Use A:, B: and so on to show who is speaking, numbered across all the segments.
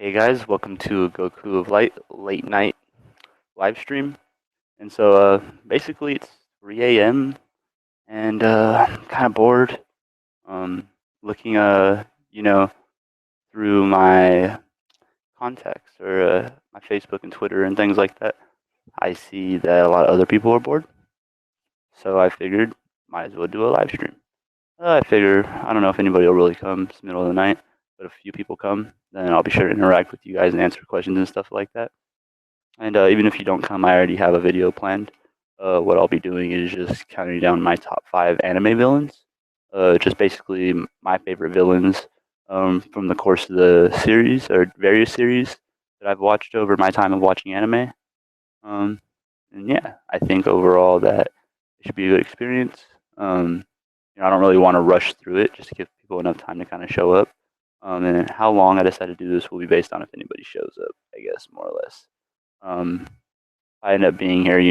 A: Hey guys, welcome to Goku of Light late night live stream. And so basically it's 3 a.m. and I'm kind of bored. Looking you know through my contacts or my Facebook and Twitter and things like that. I see that a lot of other people are bored. So I figured might as well do a live stream. I figure I don't know if anybody will really come. It's the middle of the night, but if a few people come, then I'll be sure to interact with you guys and answer questions and stuff like that. And even if you don't come, I already have a video planned. What I'll be doing is just counting down my top 5 anime villains. Just basically my favorite villains from the course of the series or various series that I've watched over my time of watching anime. Um, and yeah, I think overall that it should be a good experience. I don't really want to rush through it, just to give people enough time to kind of show up. And how long I decide to do this will be based on if anybody shows up, I guess, more or less. If I end up being here,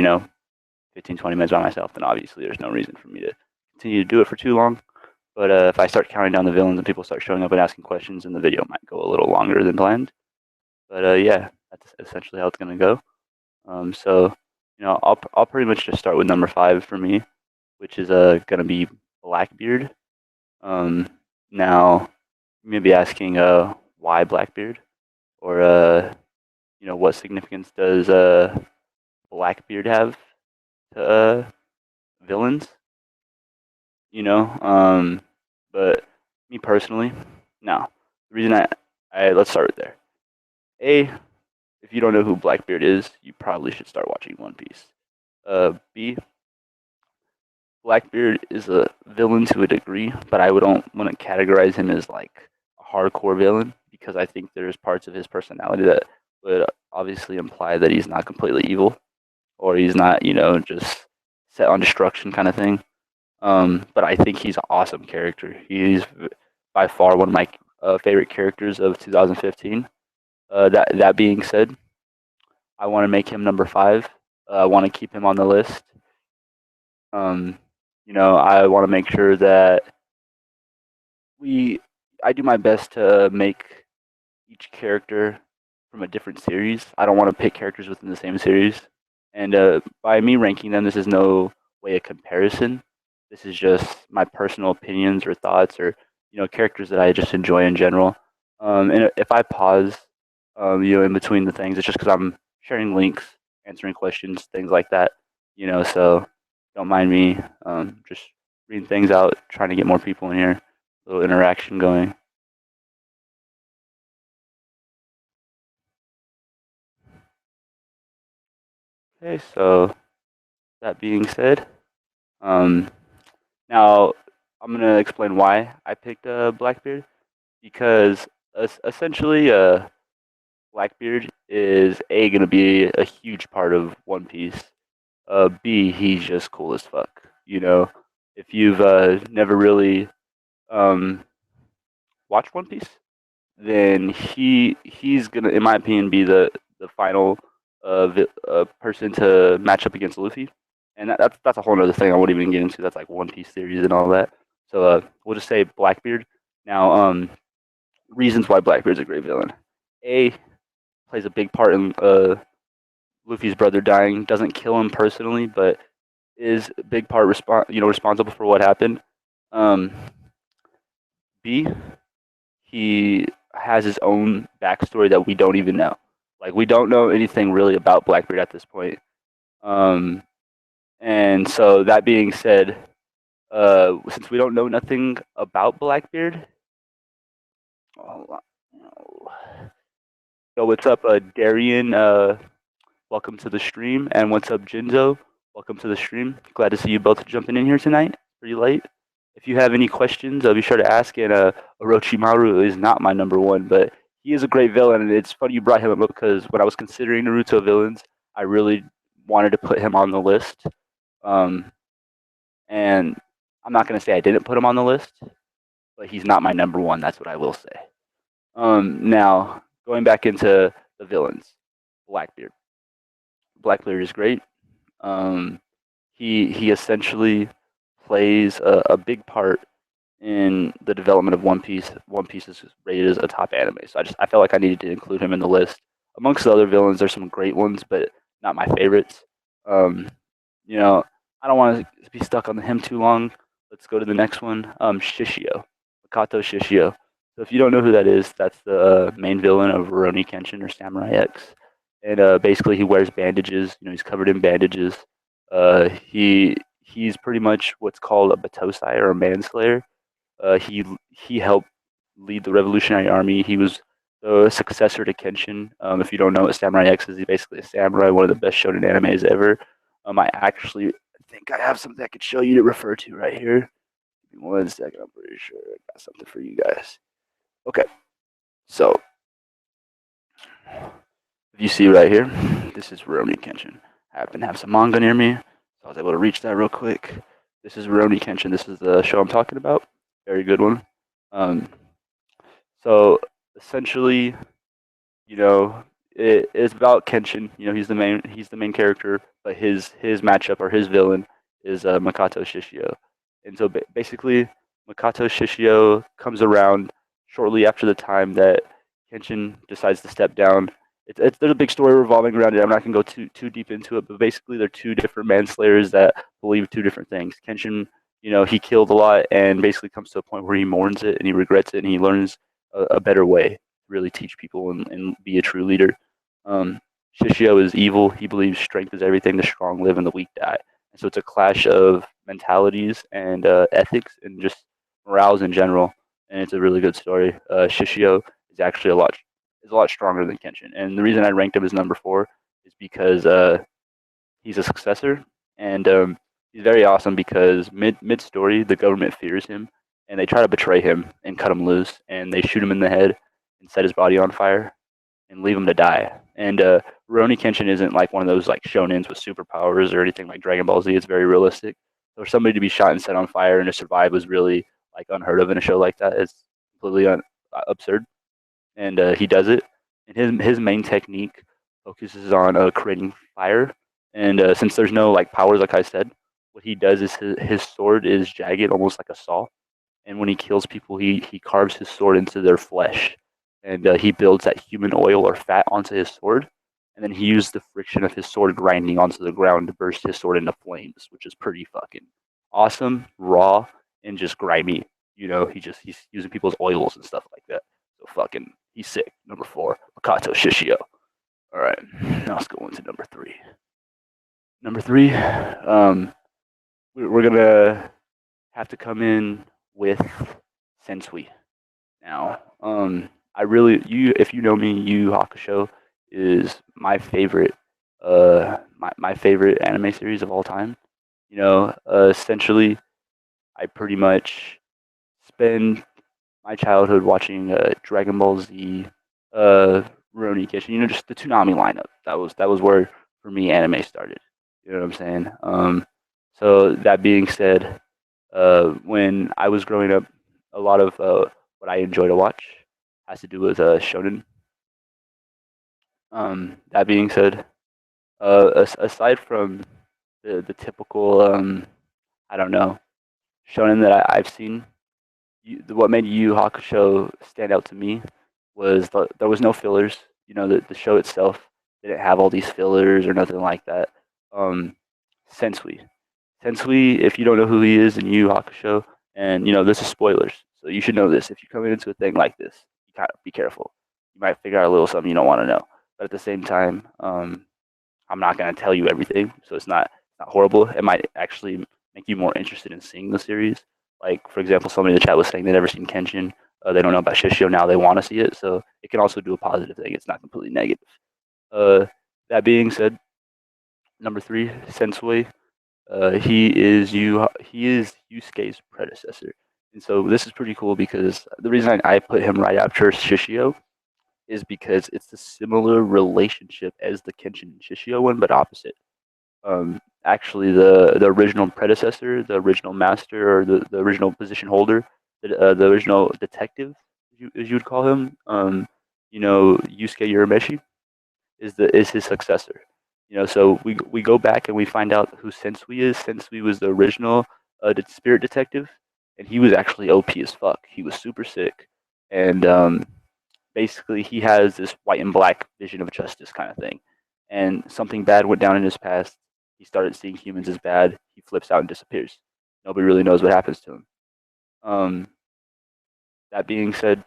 A: 15, 20 minutes by myself, then obviously there's no reason for me to continue to do it for too long. But if I start counting down the villains and people start showing up and asking questions, then the video might go a little longer than planned. But yeah, that's essentially how it's going to go. So, I'll pretty much just start with number 5 for me, which is going to be Blackbeard. Now, you may be asking why Blackbeard? Or, what significance does Blackbeard have to villains? But me personally, no. The reason let's start right there. A, if you don't know who Blackbeard is, you probably should start watching One Piece. B, Blackbeard is a villain to a degree, but I wouldn't categorize him as like a hardcore villain because I think there's parts of his personality that would obviously imply that he's not completely evil or he's not, just set on destruction kind of thing. But I think he's an awesome character. He's by far one of my favorite characters of 2015. That being said, I want to make him number 5. I want to keep him on the list. I want to make sure that I do my best to make each character from a different series. I don't want to pick characters within the same series. And by me ranking them, this is no way a comparison. This is just my personal opinions or thoughts or characters that I just enjoy in general. And if I pause, in between the things, it's just because I'm sharing links, answering questions, things like that. So don't mind me just reading things out, trying to get more people in here, a little interaction going. Okay, so that being said, now I'm gonna explain why I picked Blackbeard because essentially Blackbeard is gonna be a huge part of One Piece. B, he's just cool as fuck. If you've never really watched One Piece, then he's gonna, in my opinion, be the final person to match up against Luffy, and that's a whole other thing I won't even get into. That's like One Piece theories and all that. So we'll just say Blackbeard. Now, reasons why Blackbeard's a great villain. A, plays a big part in Luffy's brother dying. Doesn't kill him personally, but is a big part responsible for what happened. B, he has his own backstory that we don't even know. Like we don't know anything really about Blackbeard at this point. And so that being said, since we don't know nothing about Blackbeard, so what's up, Darian? Welcome to the stream, and what's up, Jinzo? Welcome to the stream. Glad to see you both jumping in here tonight. Pretty late. If you have any questions, be sure to ask. And Orochimaru is not my number 1, but he is a great villain, and it's funny you brought him up because when I was considering Naruto villains, I really wanted to put him on the list. And I'm not going to say I didn't put him on the list, but he's not my number 1. That's what I will say. Now, going back into the villains, Blackbeard. Blackbeard is great. He essentially plays a big part in the development of One Piece. One Piece is rated as a top anime, so I felt like I needed to include him in the list. Amongst the other villains, there's some great ones, but not my favorites. Um, you know, I don't want to be stuck on him too long. Let's go to the next one. Shishio, Makato Shishio. So if you don't know who that is, that's the main villain of Rurouni Kenshin or Samurai X. And basically, he wears bandages. He's covered in bandages. He's pretty much what's called a Batosai or a manslayer. He helped lead the Revolutionary Army. He was the successor to Kenshin. If you don't know what Samurai X is, he's basically a samurai, one of the best shonen animes ever. I actually think I have something I could show you to refer to right here. Give me 1 second. I'm pretty sure I got something for you guys. Okay, so if you see right here, this is Rurouni Kenshin. I happen to have some manga near me, so I was able to reach that real quick. This is Rurouni Kenshin. This is the show I'm talking about. Very good one. So essentially, it's about Kenshin. He's the main character, but his matchup or his villain is Makato Shishio. And so basically, Makato Shishio comes around shortly after the time that Kenshin decides to step down. There's a big story revolving around it. I'm not gonna go too deep into it, but basically, they're two different manslayers that believe two different things. Kenshin, he killed a lot, and basically comes to a point where he mourns it and he regrets it, and he learns a better way really teach people and be a true leader. Shishio is evil. He believes strength is everything. The strong live and the weak die. And so it's a clash of mentalities and ethics and just morals in general. And it's a really good story. Shishio is actually a lot stronger than Kenshin. And the reason I ranked him as number 4 is because he's a successor, and he's very awesome because mid story the government fears him, and they try to betray him and cut him loose, and they shoot him in the head and set his body on fire and leave him to die. And Rurouni Kenshin isn't like one of those like shonens with superpowers or anything like Dragon Ball Z. It's very realistic. So for somebody to be shot and set on fire and to survive was really like unheard of in a show like that. It's completely absurd, and he does it. And his main technique focuses on creating fire. And since there's no like powers, like I said, what he does is his sword is jagged, almost like a saw. And when he kills people, he carves his sword into their flesh, and he builds that human oil or fat onto his sword. And then he used the friction of his sword grinding onto the ground to burst his sword into flames, which is pretty fucking awesome, raw, and just grimy. He's using people's oils and stuff like that. So fucking, he's sick. Number 4, Makato Shishio. All right, now let's go into number 3. Number 3, we're gonna have to come in with Sensui. Now, if you know me, Yu Hakusho is my favorite, my favorite anime series of all time. Essentially, I pretty much spend my childhood watching Dragon Ball Z, Rurouni Kenshin. Just the Toonami lineup. That was where for me anime started. You know what I'm saying? So that being said, when I was growing up, a lot of what I enjoy to watch has to do with shonen. That being said, aside from the typical, I don't know, shonen that I've seen, what made Yu Hakusho stand out to me was there was no fillers. The show itself didn't have all these fillers or nothing like that. Sensui. Sensui, if you don't know who he is in Yu Hakusho, and this is spoilers, so you should know this. If you're coming into a thing like this, you gotta be careful. You might figure out a little something you don't want to know, but at the same time, I'm not gonna tell you everything, so it's not horrible. It might actually make you more interested in seeing the series. Like for example, somebody in the chat was saying they've never seen Kenshin. They don't know about Shishio, now they want to see it, so it can also do a positive thing. It's not completely negative. That being said, number 3, Sensui. He is Yusuke's predecessor, and so this is pretty cool because the reason I put him right after Shishio is because it's a similar relationship as the Kenshin and Shishio one, but opposite. Actually, the original predecessor, the original master, or the original position holder, the original detective, as you would call him, Yusuke Urameshi, is his successor. So we go back and we find out who Sensui is. Sensui was the original spirit detective, and he was actually OP as fuck. He was super sick, and basically he has this white and black vision of justice kind of thing. And something bad went down in his past. He started seeing humans as bad. He flips out and disappears. Nobody really knows what happens to him. Um, that being said,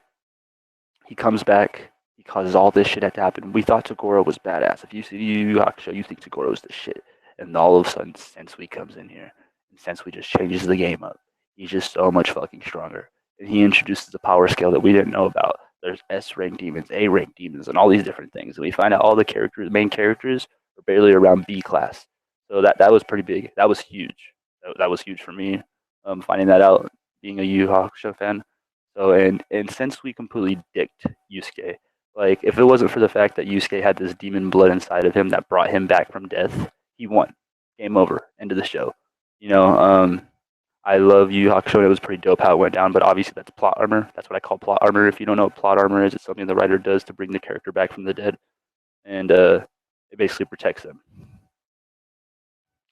A: he comes back. He causes all this shit to happen. We thought Tagoro was badass. If you see Yu Yu Hakusho, you think Tagoro's the shit. And all of a sudden, Sensui comes in here. And Sensui just changes the game up. He's just so much fucking stronger. And he introduces a power scale that we didn't know about. There's S rank demons, A rank demons, and all these different things. And we find out all the characters, main characters, are barely around B class. So that was pretty big. That was huge. That was huge for me. Finding that out, being a Yu Yu Hakusho fan. So and since we completely dicked Yusuke, like if it wasn't for the fact that Yusuke had this demon blood inside of him that brought him back from death, he won. Game over. End of the show. You know, I love Yu Yu Hakusho. It was pretty dope how it went down, but obviously that's plot armor. That's what I call plot armor. If you don't know what plot armor is, it's something the writer does to bring the character back from the dead, and it basically protects them.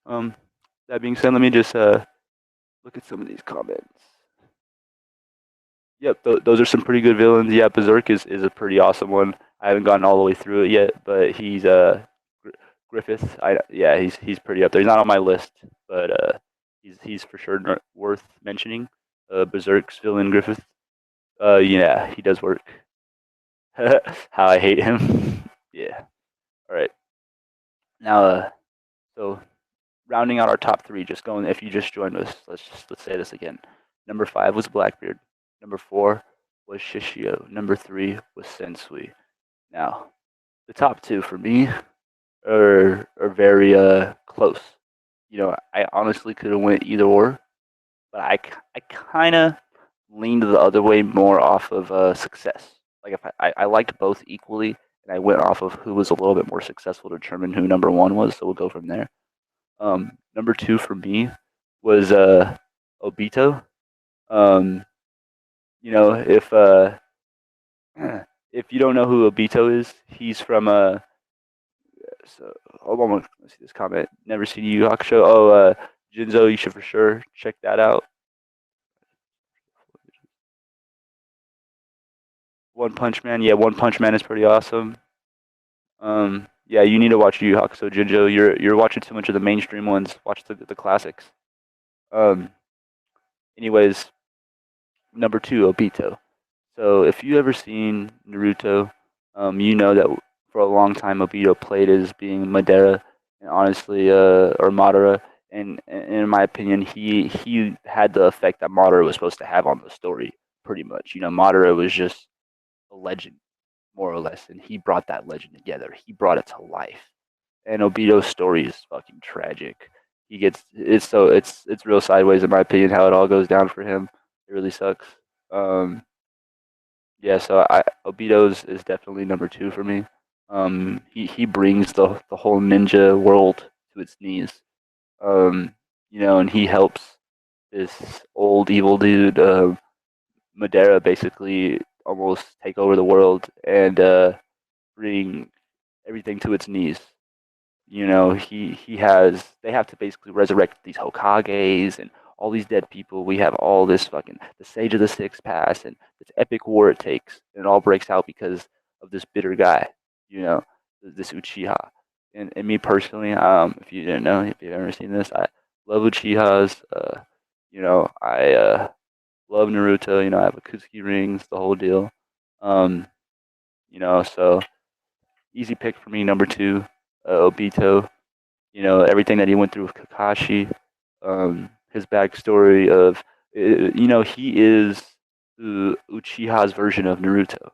A: Um, that being said, let me just look at some of these comments. Yep, those are some pretty good villains. Yeah, Berserk is a pretty awesome one. I haven't gotten all the way through it yet, but he's Griffith. Yeah, he's pretty up there. He's not on my list, but he's for sure worth mentioning. Berserk's villain Griffith. Yeah, he does work. How I hate him. Yeah. All right. Now, so rounding out our top three, just going. If you just joined us, let's say this again. Number 5 was Blackbeard. Number 4 was Shishio. Number 3 was Sensui. Now, the top 2 for me are very close. You know, I honestly could have went either or, but I kind of leaned the other way more off of success. Like if I liked both equally, and I went off of who was a little bit more successful to determine who number 1 was. So we'll go from there. Number 2 for me was Obito. Um, you know, if you don't know who Obito is, he's from so hold on, let's see this comment. Never seen Yu Yu Hakusho. Oh, Jinzo, you should for sure check that out. One Punch Man, yeah, One Punch Man is pretty awesome. Yeah, you need to watch Yu Yu Hakusho, Jinzo. You're watching too much of the mainstream ones. Watch the classics. Um, anyways, number 2, Obito. So if you ever seen Naruto, you know that for a long time Obito played as being Madara, and honestly, or Madara, and in my opinion, he had the effect that Madara was supposed to have on the story, pretty much. You know, Madara was just a legend, more or less, and he brought that legend together. He brought it to life, and Obito's story is fucking tragic. He gets it's real sideways in my opinion how it all goes down for him. It really sucks. Um, yeah, so Obito's is definitely number 2 for me. He brings the whole ninja world to its knees. You know, and he helps this old evil dude, Madara, basically almost take over the world and bring everything to its knees. You know, he has they have to basically resurrect these Hokages and all these dead people. We have all this fucking the Sage of the Sixth Pass and this epic war it takes, and it all breaks out because of this bitter guy. You know, this Uchiha. And me personally, if you didn't know, if you've ever seen this, I love Uchihas. You know, I love Naruto. You know, I have Akutsuki rings, the whole deal. Um, you know, so easy pick for me. Number 2, Obito. You know, everything that he went through with Kakashi, his backstory of, you know, he is Uchiha's version of Naruto,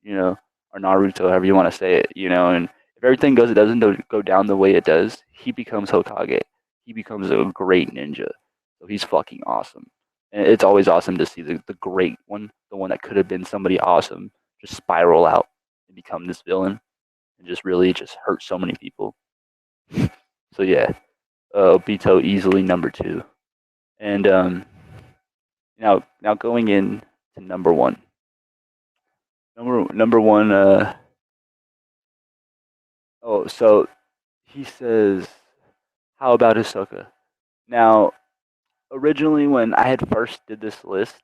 A: you know, or Naruto, however you want to say it, you know, and if everything doesn't go down the way it does, he becomes Hokage. He becomes a great ninja. So he's fucking awesome. And it's always awesome to see the great one, the one that could have been somebody awesome, just spiral out and become this villain and just really just hurt so many people. So yeah, Obito easily number 2, and now going in to number 1. Number 1. Oh, so he says, how about Hisoka? Now originally when I had first did this list,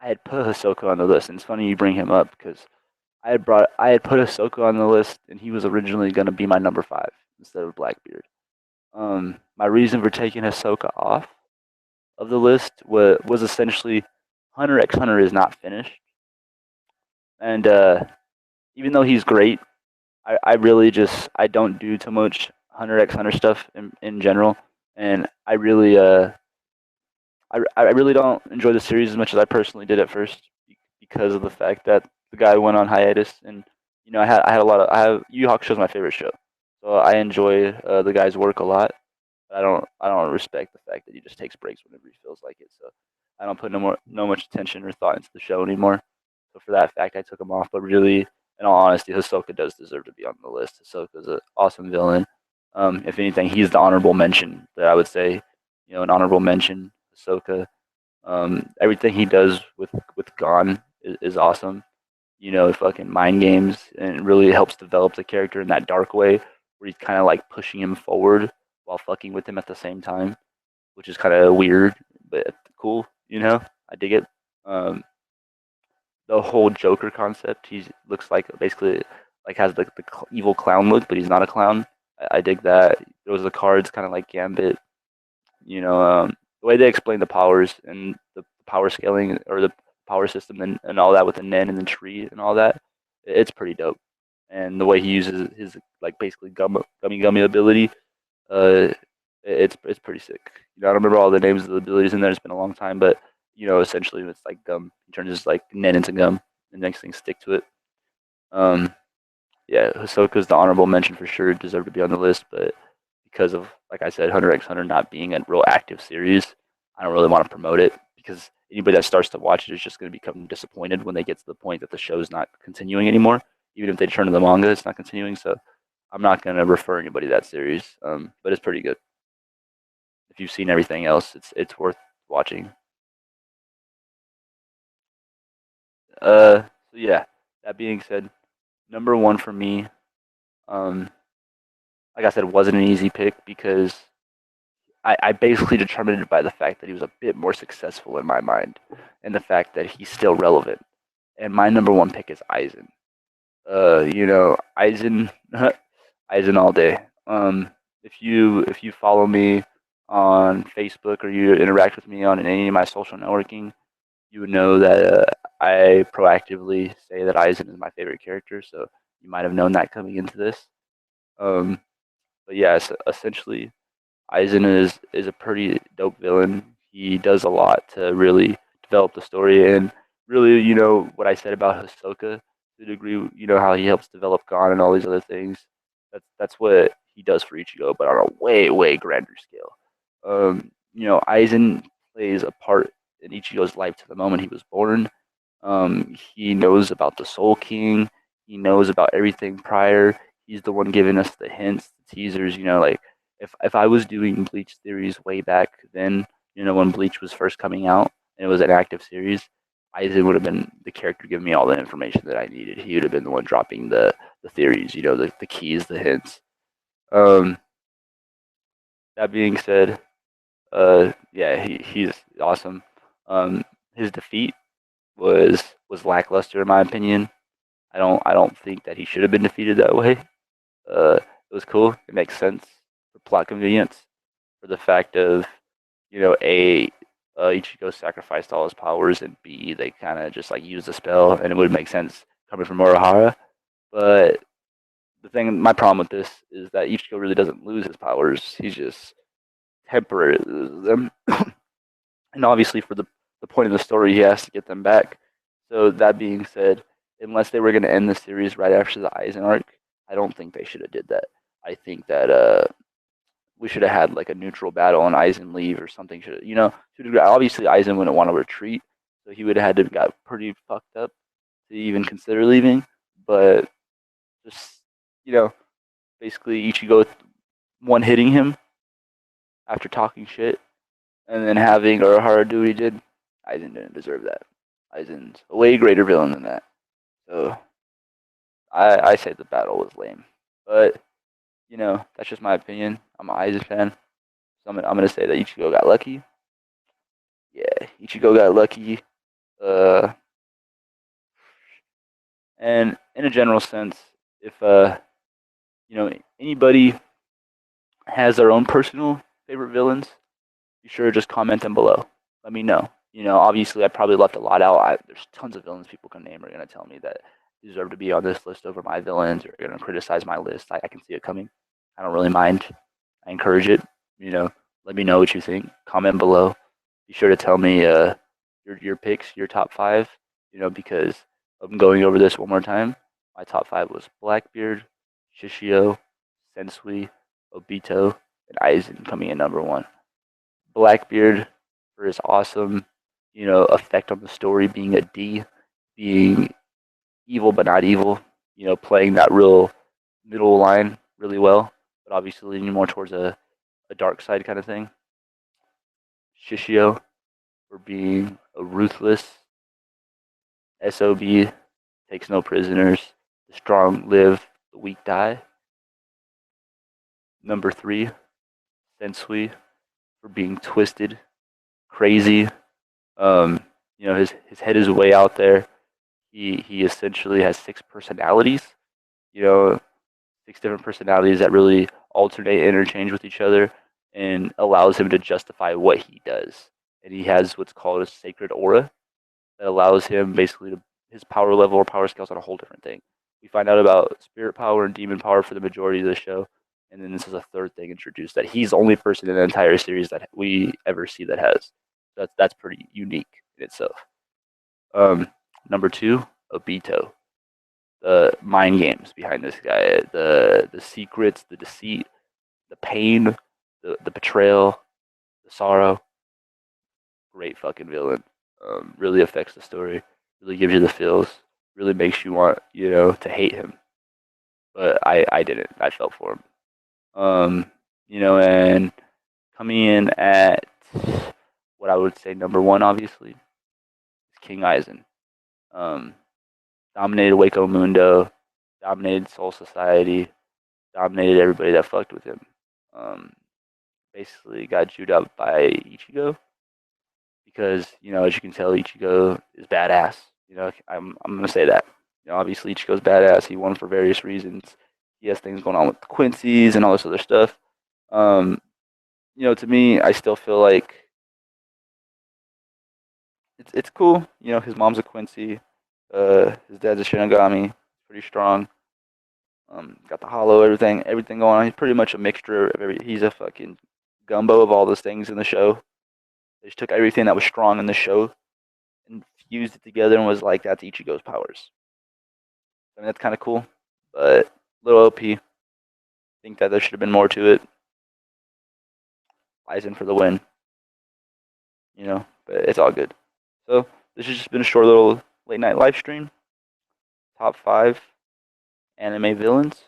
A: I had put Hisoka on the list, and it's funny you bring him up because I had put Hisoka on the list, and he was originally going to be my number 5 instead of Blackbeard. My reason for taking Hisoka off of the list was essentially Hunter x Hunter is not finished, and even though he's great, I really just I don't do too much Hunter x Hunter stuff in general, and I really don't enjoy the series as much as I personally did at first because of the fact that the guy went on hiatus, and I had a lot of I have Yu Yu Hakusho is my favorite show, so I enjoy the guy's work a lot. I don't respect the fact that he just takes breaks whenever he feels like it. So I don't put no much attention or thought into the show anymore. So for that fact, I took him off. But really, in all honesty, Hisoka does deserve to be on the list. Hisoka's an awesome villain. If anything, he's the honorable mention that I would say. An honorable mention, Hisoka. Everything he does with Gon is awesome. Fucking mind games, and it really helps develop the character in that dark way where he's kind of like pushing him forward while fucking with him at the same time, which is kind of weird but cool. I dig it. Um, the whole Joker concept. He looks like basically like has the evil clown look, but he's not a clown. I dig that. Those are the cards, kind of like Gambit. The way they explain the powers and the power scaling or the power system and all that with the Nen and the tree and all that, it's pretty dope. And the way he uses his like basically gummy ability, uh, it's pretty sick. I don't remember all the names of the abilities in there. It's been a long time, but essentially it's like gum. He turns his like Nen into gum. The next thing stick to it. Um, yeah, Hisoka's the honorable mention for sure. Deserved to be on the list, but because of, like I said, Hunter x Hunter not being a real active series, I don't really want to promote it because anybody that starts to watch it is just going to become disappointed when they get to the point that the show's not continuing anymore. Even if they turn to the manga, it's not continuing. So I'm not going to refer anybody to that series, but it's pretty good. If you've seen everything else, it's worth watching. So yeah. That being said, number 1 for me, um, like I said, wasn't an easy pick because I basically determined it by the fact that he was a bit more successful in my mind, and the fact that he's still relevant. And my number 1 pick is Aizen. Aizen, Aizen all day. If you follow me on Facebook or you interact with me on any of my social networking, you would know that I proactively say that Aizen is my favorite character. So you might have known that coming into this. Um, but yeah, essentially, Aizen is a pretty dope villain. He does a lot to really develop the story, and really, what I said about Hisoka to a degree. How he helps develop Gon and all these other things. That's what he does for Ichigo, but on a way grander scale. Aizen plays a part in Ichigo's life to the moment he was born. He knows about the Soul King. He knows about everything prior. He's the one giving us the hints, the teasers. Like if I was doing Bleach theories way back then, when Bleach was first coming out and it was an active series, Aizen would have been the character giving me all the information that I needed. He would have been the one dropping the theories, the keys, the hints. Um, that being said, yeah, he's awesome. His defeat was lackluster in my opinion. I don't think that he should have been defeated that way. It was cool. It makes sense for plot convenience, for the fact of a Ichigo sacrificed all his powers, and B they kind of just like used the spell, and it would make sense coming from Murahara. But my problem with this is that Ichigo really doesn't lose his powers. He's just temporary them, and obviously for the point of the story, he has to get them back. So that being said, unless they were going to end the series right after the Aizen arc, I don't think they should have did that. I think that we should have had like a neutral battle and Aizen leave or something. Obviously Aizen wouldn't want to retreat, so he would have had to got pretty fucked up to even consider leaving. But just you know, basically Ichigo one hitting him after talking shit, and then having Urahara do what he did. Aizen didn't deserve that. Aizen's a way greater villain than that. So I say the battle was lame, but that's just my opinion. I'm an Aizen fan, so I'm gonna say that Ichigo got lucky. Yeah, Ichigo got lucky. Uh, and in a general sense, if you know anybody has their own personal favorite villains, be sure to just comment them below. Let me know. Obviously, I probably left a lot out. There's tons of villains people can name are going to tell me that deserve to be on this list over my villains, or are going to criticize my list. I can see it coming. I don't really mind. I encourage it. You know, let me know what you think. Comment below. Be sure to tell me your picks, your top five. Because I'm going over this one more time. My top five was Blackbeard, Shishio, Sensui, Obito, and Aizen coming in number one. Blackbeard for his awesome, effect on the story, being a D, being evil but not evil, playing that real middle line really well, but obviously leaning more towards a dark side kind of thing. Shishio for being a ruthless SOB, takes no prisoners, the strong live, the weak die. Number three, Sensui for being twisted, crazy. His head is way out there. He essentially has six personalities. You know, six different personalities that really alternate, interchange with each other, and allows him to justify what he does. And he has what's called a sacred aura that allows him basically to his power level or power scales on a whole different thing. We find out about spirit power and demon power for the majority of the show, and then this is a third thing introduced that he's the only person in the entire series that we ever see that has. That's pretty unique in itself. Number two, Obito. The mind games behind this guy, the secrets, the deceit, the pain, the betrayal, the sorrow. Great fucking villain. Really affects the story. Really gives you the feels. Really makes you want to hate him. But I didn't. I felt for him. And coming in at what I would say number one, obviously, is King Aizen. Dominated Waco Mundo, dominated Soul Society, dominated everybody that fucked with him. Basically got chewed up by Ichigo because as you can tell, Ichigo is badass. I'm gonna say that. Obviously Ichigo's badass. He won for various reasons. He has things going on with the Quincy's and all this other stuff. To me, I still feel like it's cool. His mom's a Quincy. His dad's a Shinigami. Pretty strong. Got the hollow, everything going on. He's pretty much a mixture of he's a fucking gumbo of all those things in the show. They just took everything that was strong in the show and fused it together and was like, that's Ichigo's powers. I mean, that's kind of cool, but little OP. Think that there should have been more to it. Aizen for the win. But it's all good. So this has just been a short little late night live stream. Top 5 anime villains.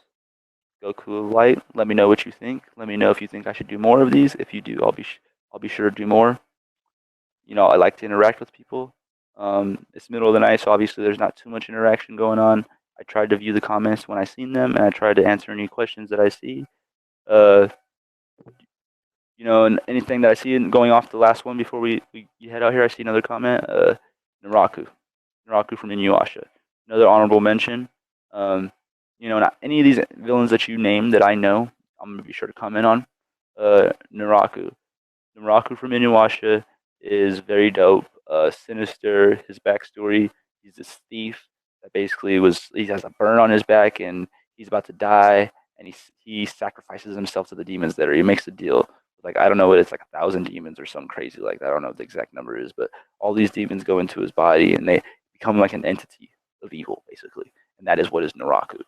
A: Goku Light. Let me know what you think. Let me know if you think I should do more of these. If you do, I'll be sure to do more. I like to interact with people. It's middle of the night, so obviously there's not too much interaction going on. I tried to view the comments when I seen them, and I tried to answer any questions that I see. And anything that I see going off the last one before we head out here, I see another comment. Naraku from Inuyasha. Another honorable mention. Not any of these villains that you named that I know, I'm gonna be sure to comment on. Naraku from Inuyasha is very dope. Sinister. His backstory: he's this thief that basically he has a burn on his back and he's about to die, and he sacrifices himself to the demons there. He makes a deal. Like, I don't know what it's like 1,000 demons or something crazy like that. I don't know what the exact number is, but all these demons go into his body and they become like an entity of evil, basically. And that is what is Naraku.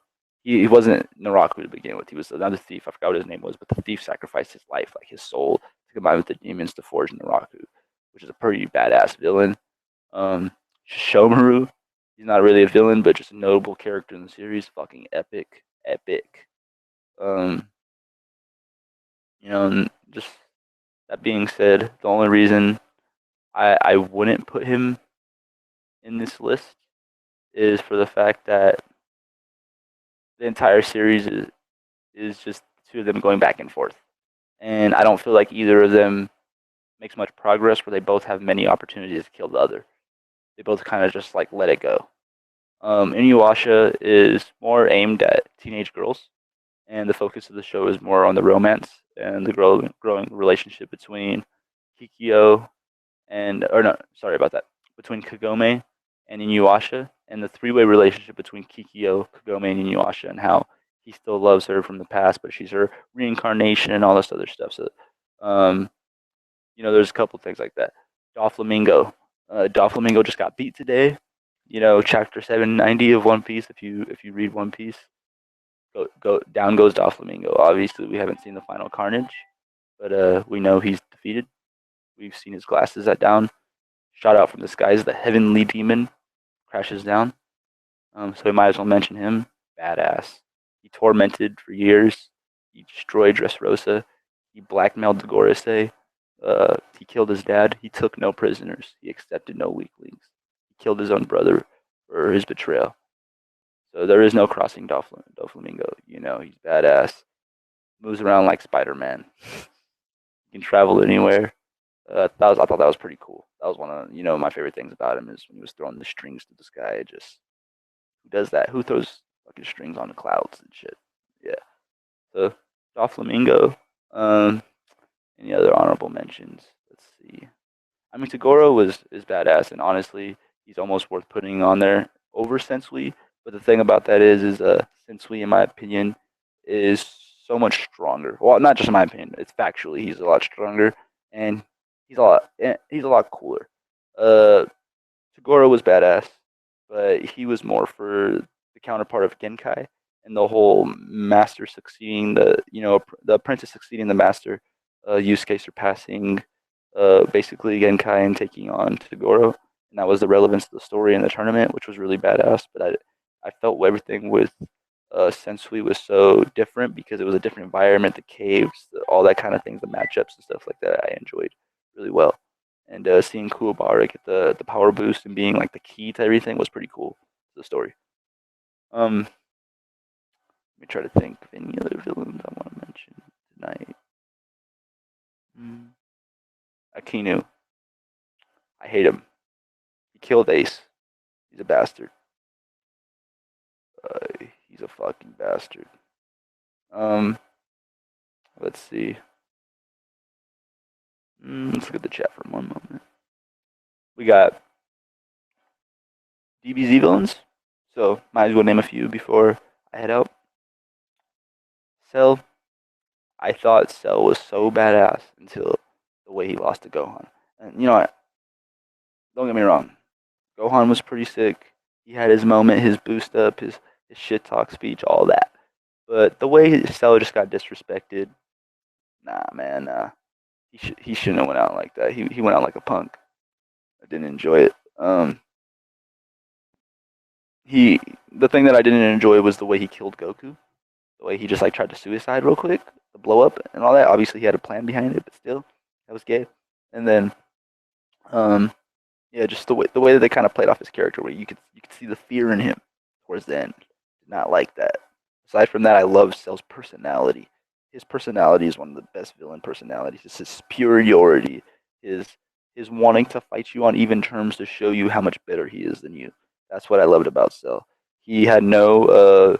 A: He wasn't Naraku to begin with. He was another thief. I forgot what his name was, but the thief sacrificed his life, like his soul, to combine with the demons to forge Naraku, which is a pretty badass villain. Shomaru, he's not really a villain, but just a notable character in the series. Fucking epic. Just that being said, the only reason I wouldn't put him in this list is for the fact that the entire series is just two of them going back and forth. And I don't feel like either of them makes much progress, where they both have many opportunities to kill the other. They both kind of just like let it go. Inuyasha is more aimed at teenage girls, and the focus of the show is more on the romance and the growing relationship between Kikyo or no, sorry about that, between Kagome and Inuyasha, and the three-way relationship between Kikyo, Kagome, and Inuyasha, and how he still loves her from the past, but she's her reincarnation and all this other stuff. So, um, there's a couple things like that. Doflamingo, Doflamingo just got beat today. Chapter 790 of One Piece. If you read One Piece, go down goes Doflamingo. Obviously, we haven't seen the final carnage, but we know he's defeated. We've seen his glasses at down. Shot out from the skies, the heavenly demon crashes down. So we might as well mention him. Badass. He tormented for years. He destroyed Dressrosa. He blackmailed the Gorosei. He killed his dad. He took no prisoners. He accepted no weaklings. He killed his own brother for his betrayal. So there is no crossing Doflamingo. He's badass. Moves around like Spider-Man. He can travel anywhere. I thought that was pretty cool. That was one of my favorite things about him, is when he was throwing the strings to the sky. Just, who does that? Who throws fucking strings on the clouds and shit? Yeah. So Doflamingo. Any other honorable mentions? Let's see. I mean, Tagoro is badass, and honestly, he's almost worth putting on there over Sensui. But the thing about that is Sensui, in my opinion, is so much stronger. Well, not just in my opinion; it's factually he's a lot stronger, and he's a lot cooler. Tagoro was badass, but he was more for the counterpart of Genkai, and the whole master succeeding the apprentice succeeding the master, Yusuke surpassing basically Genkai and taking on Tagoro, and that was the relevance of the story in the tournament, which was really badass. But I felt everything with Sensui was so different because it was a different environment, the caves, all that kind of things, the matchups and stuff like that. I enjoyed really well, and seeing Kuwabara get the power boost and being like the key to everything was pretty cool to the story. Let me try to think of any other villains I want to mention tonight. Akinu. I hate him. He killed Ace. He's a bastard. He's a fucking bastard. Let's see. Let's look at the chat for one moment. We got DBZ villains, so might as well name a few before I head out. Cell. I thought Cell was so badass until the way he lost to Gohan. And don't get me wrong, Gohan was pretty sick. He had his moment, his boost up, his shit talk speech, all that. But the way Cell just got disrespected, nah, man, nah. He shouldn't have went out like that. He went out like a punk. I didn't enjoy it. The thing that I didn't enjoy was the way he killed Goku. The way he just like tried to suicide real quick, the blow up and all that. Obviously, he had a plan behind it, but still, that was gay. And then, yeah, just the way that they kind of played off his character, where you could see the fear in him towards the end. Did not like that. Aside from that, I love Cell's personality. His personality is one of the best villain personalities. It's his superiority, his wanting to fight you on even terms to show you how much better he is than you. That's what I loved about Cell. He had no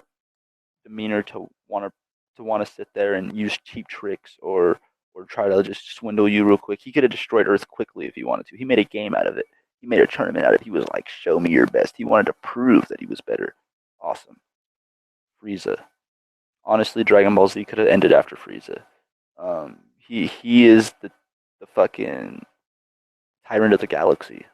A: demeanor to want to sit there and use cheap tricks or try to just swindle you real quick. He could have destroyed Earth quickly if he wanted to. He made a game out of it. He made a tournament out of it. He was like, show me your best. He wanted to prove that he was better. Awesome. Frieza. Honestly, Dragon Ball Z could have ended after Frieza. He is the fucking tyrant of the galaxy,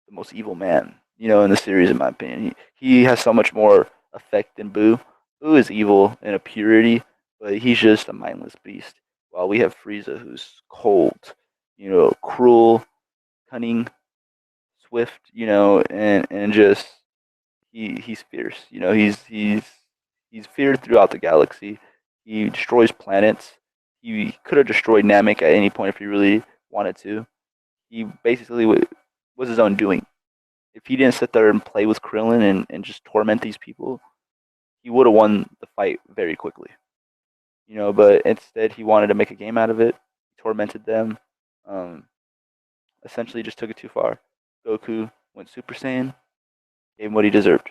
A: the most evil man, in the series, in my opinion. He has so much more effect than Boo. Boo is evil in a purity, but he's just a mindless beast. While we have Frieza, who's cold, cruel, cunning, swift, and just he's fierce. He's feared throughout the galaxy. He destroys planets. He could have destroyed Namek at any point if he really wanted to. He basically was his own doing. If he didn't sit there and play with Krillin and just torment these people, he would have won the fight very quickly. But instead he wanted to make a game out of it. He tormented them. essentially just took it too far. Goku went Super Saiyan, gave him what he deserved.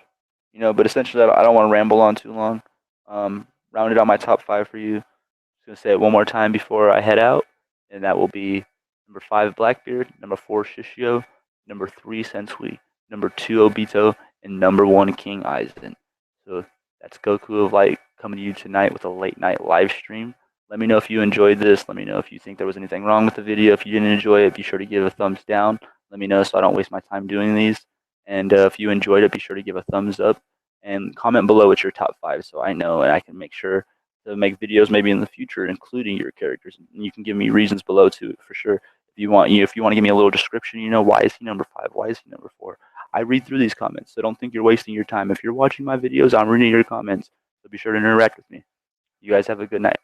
A: But essentially, I don't want to ramble on too long. Rounded out my top 5 for you. Just gonna say it one more time before I head out, and that will be number 5 Blackbeard, number 4 Shishio, number 3 Sensui, number 2 Obito, and number 1 King Aizen. So that's Goku of Light coming to you tonight with a late night live stream. Let me know if you enjoyed this. Let me know if you think there was anything wrong with the video. If you didn't enjoy it, be sure to give a thumbs down. Let me know so I don't waste my time doing these. And if you enjoyed it, be sure to give a thumbs up and comment below with your top 5 so I know and I can make sure to make videos maybe in the future including your characters. And you can give me reasons below too, for sure. If you want to give me a little description, why is he number 5? Why is he number 4? I read through these comments, so don't think you're wasting your time. If you're watching my videos, I'm reading your comments, so be sure to interact with me. You guys have a good night.